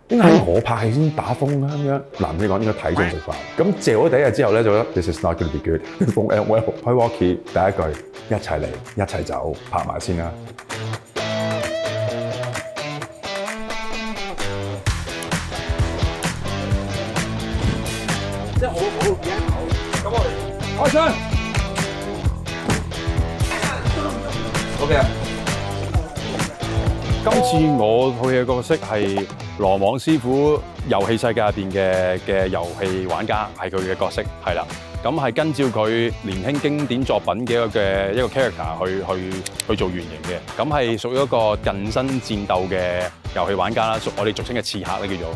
應該係我拍戲先打風啦咁樣。男仔講應該睇中食飯。咁借咗第一日之後咧，就覺得 This is not going to be good。風 and well 開 walkie 第一句一齊嚟一齊走，拍埋先啦。即係好嘢咁我哋開槍。OK 啊！今次我套戲嘅角色係羅網師傅遊戲世界入邊嘅遊戲玩家，係佢嘅角色，係啦。咁係跟照佢年輕經典作品嘅一個 character 去做原型嘅。咁係屬於一個近身戰鬥嘅遊戲玩家啦，我哋俗稱嘅刺客咧叫做。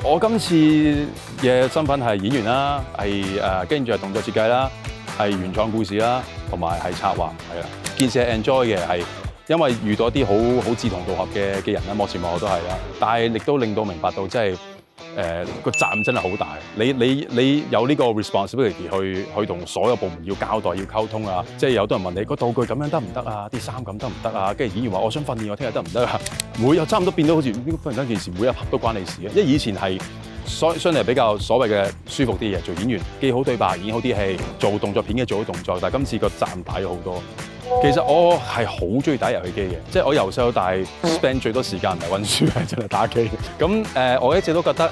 我今次嘅身份係演員啦，係跟住係動作設計啦，係原創故事啦，同埋係策劃，係啦。件事係 enjoy 嘅，係因為遇到一啲好志同道合嘅人啦，幕前幕後都係啦。但係亦都令到明白到，即係個責任真係好大。你有呢個 responsibility 去同所有部門要交代、要溝通啊。即係有多人問你個道具咁樣得唔得啊？啲衫咁得唔得啊？跟住演員話我想訓練，我聽日得唔得啊？每日差唔多變到好似忽然間件事每一刻都關你事嘅。因為以前係相對比較所謂嘅舒服啲嘢，做演員記好對白、演好啲戲，做動作片嘅做好動作。但係今次個責任大咗好多。其實我係好中意打遊戲機嘅，即係我由細到大 spend 最多時間唔係溫書，係真係打機。咁我一直都覺得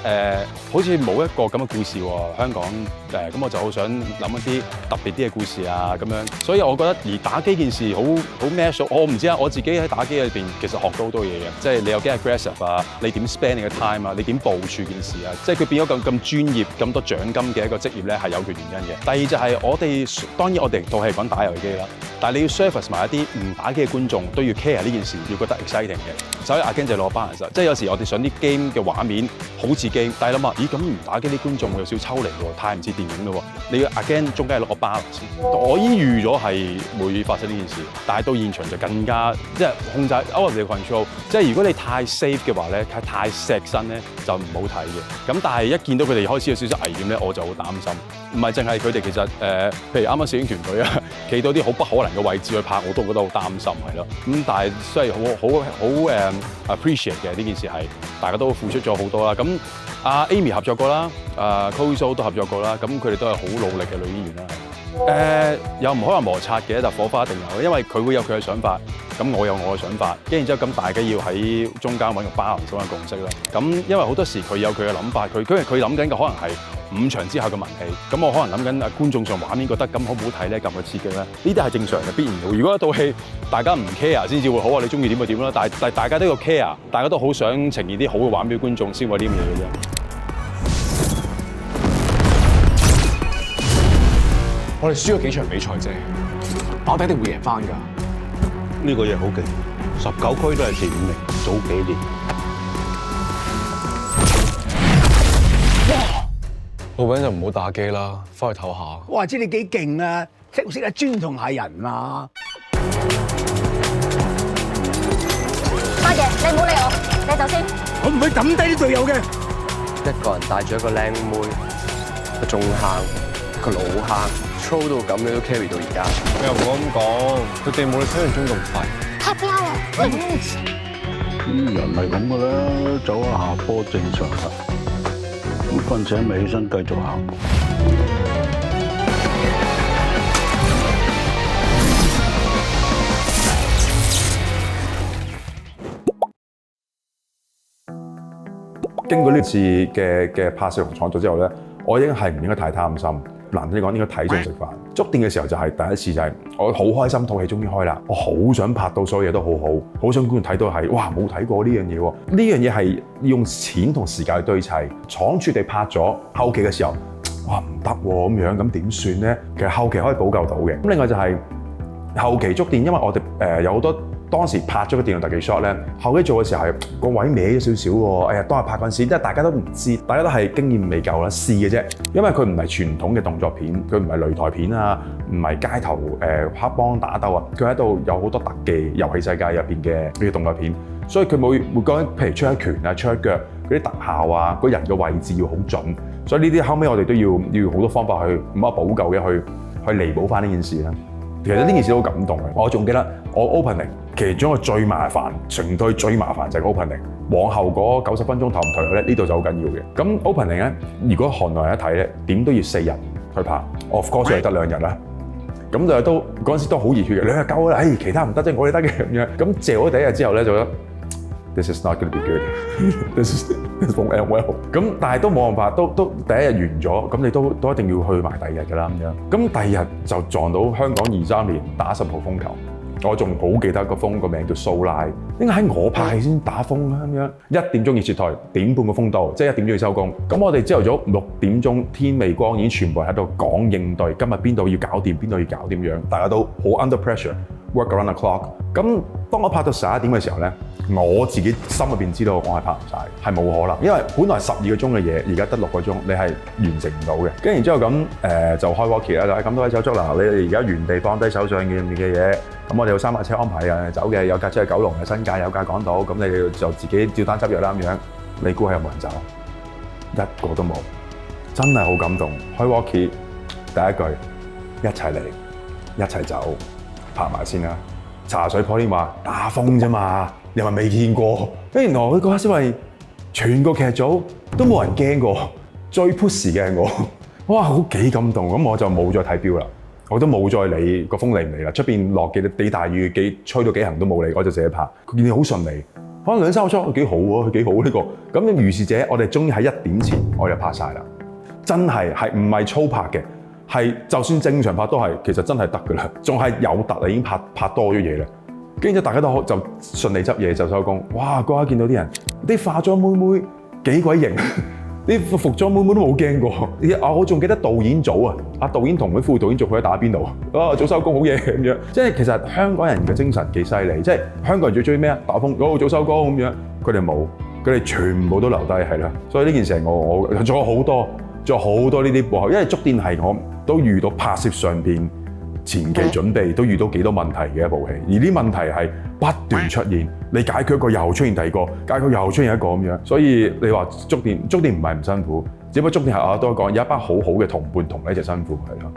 好似冇一個咁嘅故事喎，香港咁我就好想諗一啲特別啲嘅故事啊咁樣。所以我覺得而打機件事好 match。我唔知啊，我自己喺打機裏邊其實學到好多嘢嘅，即係你有幾 aggressive 啊，你點 spend 你嘅 time 啊，你點部署件事啊，即係佢變咗咁專業、咁多獎金嘅一個職業咧，係有佢原因嘅。第二就係我哋當然我哋套戲講打遊戲機啦，但係你要 service 埋一啲唔打機嘅觀眾都要 care 呢件事，要覺得 exciting 嘅。所以阿 Ken 就攞 balance，即係有時我哋上啲 game 嘅畫面好似 game，但係諗下，咦咁唔打機啲觀眾會有少少抽離喎，太唔似電影咯喎。你要阿 Ken 中間攞個 balance。我已經預咗係會發生呢件事，但係到現場就更加即係控制 out of the control。即係如果你太 safe 嘅話咧，太錫身咧就唔好睇嘅。咁但係一見到佢哋開始有少少危險咧，我就好擔心。唔係淨係佢哋，其實譬如啱啱攝影團隊啊，企到啲好不可能嘅位置去拍，我都覺得好擔心係咯。咁但係真係好 appreciate 嘅呢件事係，大家都付出咗好多啦。咁阿 Amy 合作過啦，Kozo 都合作過啦。咁佢哋都係好努力嘅女演員啦。又唔可能摩擦嘅，但火花一定有，因為佢會有佢嘅想法，咁我有我嘅想法，跟住之後咁大家要喺中間揾個balance嘅共識啦。咁因為好多時佢有佢嘅諗法，佢諗緊嘅可能係5場之後嘅文戲，咁我可能諗緊觀眾上畫面覺得咁好唔好睇咧，咁嘅刺激咧，呢啲係正常嘅必然嘅。如果一套戲大家唔 care 先至會好啊，你中意點就點啦。但係大家都要 care， 大家都好想呈現啲好嘅畫面俾觀眾先會呢啲嘢嘅啫。我哋輸咗幾場比賽啫，但我哋一定會贏翻㗎。呢個嘢好勁，19區都係前5名，早幾年。老闆就唔好打機啦，翻去唞下。我話知你幾勁啊，識唔識得尊重下人啊？花爺，你唔好理我，你走先。我唔會抌低啲隊友嘅。一個人帶住一個靚妹，一個中坑，一個老坑，操到咁你都 carry 到而家。你又唔好咁講，佢哋冇你想象中咁快。Happy hour。人係咁噶啦，走下下坡正常啦。咁瞓醒咪起身繼續行。經過呢次嘅拍攝同創作之後咧，我已經係唔應該太貪心。難聽啲講，應該睇中食飯。觸電嘅時候就係第一次，就係我好開心，套戲終於開啦！我好想拍到所有嘢都好好，好想觀眾睇到係哇冇睇過呢樣嘢喎！呢樣嘢係用錢同時間去堆砌，倉促地拍咗後期嘅時候，哇唔得喎咁樣，咁點算咧？其實後期可以補救到嘅。咁另外就係後期觸電，因為我哋有好多。當時拍咗個電腦特技 shot 咧，後期做嘅時候係個位歪咗少少喎。哎呀，當日拍嗰陣時，即係大家都唔知，大家都係經驗未夠啦，試嘅啫。因為佢唔係傳統嘅動作片，佢唔係擂台片啊，唔係街頭黑幫打鬥啊，佢喺度有好多特技遊戲世界入邊嘅呢啲動作片，所以佢每講譬如出一拳啊、出一腳嗰啲特效啊，個人嘅位置要好準，所以呢啲後尾我哋都要好多方法去唔好補救嘅去彌補翻呢件事啦。其實呢件事都好感動嘅，我仲記得我 opening 其中一個最麻煩，全隊最麻煩就係 opening。往後嗰90分鐘投唔投入咧，呢度就好緊要嘅。咁 opening 咧，如果韓內人一睇咧，點都要4日去拍 ，of course 係得2日啦。咁就都嗰陣時都好熱血嘅，2日夠啦，其他唔得啫，我哋得嘅咁樣。咁借咗第一日之後咧，就覺得 this is not going to be good，this won't end well。咁但係都冇辦法，都第一日完咗，咁你都一定要去埋第二日㗎啦咁樣。咁第二日就撞到香港23年打10號風球。我仲好記得個風個名叫蘇拉，應該喺我拍戲先打風啦咁樣。1點鐘要撤台，點半個風到，即係1點鐘要收工。咁我哋朝頭早6點鐘天未光已經全部喺度講應對，今日邊度要搞掂，邊度要搞掂樣，大家都好 under pressure，work around the clock。咁當我拍到11點嘅時候咧，我自己心入邊知道我係拍唔晒，係冇可能，因為本來12個鐘嘅嘢，而家得6個鐘，你係完成唔到嘅。跟住然之後咁就開 walkie 啦，咁多位手足嗱，你哋而家原地放低手上嘅嘢。咁我哋有3架車安排嘅走嘅，有架車係九龍嘅新界，有架港島，咁你哋就自己照單執藥啦咁樣。你估係有冇人走？一個都冇，真係好感動。開 walkie 第一句一齊嚟，一齊走，拍埋先啦。茶水婆添話打風啫嘛，你係咪未見過？原來佢嗰刻先係全個劇組都冇人驚過，最 push 嘅係我，哇好幾感動，咁我就冇再睇錶啦。我都冇再理個風嚟唔嚟啦，出邊落幾地大雨，吹到幾行都冇理，我就自己拍。佢見你好順利，可能2-3個鐘幾好喎，佢幾好呢個。咁如是者，我哋終於喺1點前我就拍晒啦，真係唔係粗拍嘅，係就算正常拍都係，其實真係得㗎啦，仲係有突啦，已經拍多咗嘢啦。跟住大家都就順利執嘢就收工。哇！嗰刻見到啲人，啲化妝妹妹幾鬼型。啲服裝妹妹都冇驚過，我仲記得導演組啊，導演同佢副導演組佢喺打邊爐，早收工好嘢咁樣，即係其實香港人嘅精神幾犀利，即係香港人最中意咩啊？打風，早收工咁樣，佢哋冇，佢哋全部都留低係啦，所以呢件事係我仲有好多呢啲幕後，因為觸電係我都遇到拍攝上邊前期準備都遇到幾多問題嘅一部戲，而呢問題係不斷出現，你解決一個又出現第二個，解決又出現一個咁樣，所以你話觸電唔係唔辛苦，只不過觸電係我都講有一班好嘅同伴同你一齊辛苦係咯。